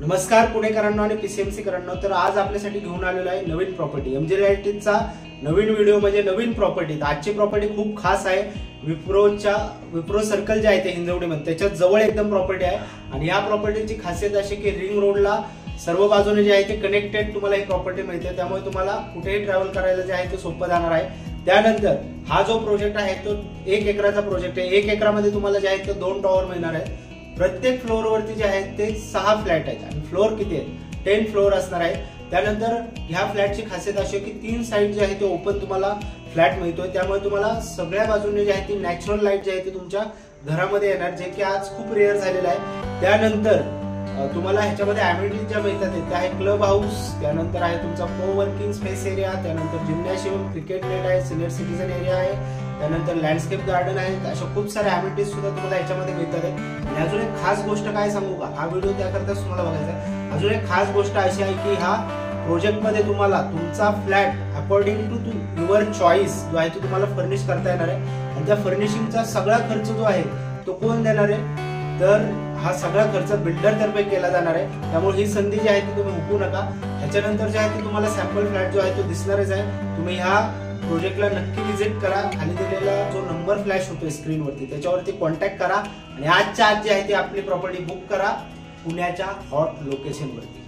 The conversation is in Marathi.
नमस्कार पुणेकरांनो आणि पीसीएमसी करांनो। तर आज आपल्यासाठी घेऊन आलेलो आहे नवीन प्रॉपर्टी एमजी रिअल्टीचा नवीन व्हिडिओ म्हणजे नवीन प्रॉपर्टी। आजची प्रॉपर्टी खूप खास आहे। विप्रो सर्कल जे आहे ते हिंजवडीमध्ये त्याच्या जवळ एकदम प्रॉपर्टी आहे आणि या प्रॉपर्टीची खासियत अशी की रिंग रोडला सर्व बाजूने जे आहे ते कनेक्टेड तुम्हाला ही प्रॉपर्टी मिळते, त्यामुळे तुम्हाला कुठेही ट्रॅव्हल करायला जे आहे ते सोपं जाणार आहे। त्यानंतर हा जो प्रोजेक्ट आहे तो 1 एकराचा प्रोजेक्ट आहे। 1 एकरामध्ये तुम्हाला जे आहे ते 2 टॉवर मिळणार आहेत। प्रत्येक फ्लोअर वरती जे आहेत ते 6 फ्लॅट आहेत आणि फ्लोअर किती आहेत 10 फ्लोअर असणार आहे। त्यानंतर ह्या फ्लॅटची खासियत अशी आहे की 3 साइड जे आहे ते ओपन तुम्हाला फ्लॅट मिळतोय, त्यामुळे तुम्हाला सगळ्या बाजूने जे आहे ती नॅचरल लाईट जे आहे ते तुमच्या घरामध्ये येणार, जे की आज खूप रेअर झालेलं आहे। त्यानंतर तुम्हाला ह्याच्यामध्ये ॲम्युनिटीज ज्या मिळतात त्या आहे क्लब हाऊस, त्यानंतर आहे तुमचा कोवर्किंग स्पेस एरिया, त्यानंतर जिम्नॅशियम, क्रिकेट नेट आहे, सिनियर सिटीजन एरिया आहे, त्यानंतर लँडस्केप गार्डन आहे। अशा खूप सारे ॲम्युनिटीज सुद्धा तुम्हाला याच्यामध्ये मिळतात आहे। आणि अजून एक खास गोष्ट काय सांगू का, हा व्हिडिओ त्याकरताच तुम्हाला बघायचा आहे। अजून एक खास गोष्ट अशी आहे की ह्या प्रोजेक्ट मध्ये तुम्हाला तुमचा flat according to your choice जो आहे तो तुम्हाला फर्निश करता येणार आहे आणि त्या फर्निशिंगचा सगळा खर्च जो आहे तो कोण देणार आहे, तर हा सगळा खर्च बिल्डर तर्फे केला जाणार आहे। त्यामुळे ही संधी जी आहे ती तुम्ही हुकू नका। ह्याच्यानंतर जे आहे ते तुम्हाला सॅम्पल फ्लॅट जो आहे तो दिसणारच आहे। तुम्ही ह्या प्रोजेक्टला नक्की विजिट करा। खाली दिलेला जो नंबर फ्लॅश होतोय स्क्रीनवरती त्याच्यावरती कॉन्टॅक्ट करा आणि आजच्या आज जे आहे ते आपली प्रॉपर्टी बुक करा पुण्याच्या हॉट लोकेशनवरती।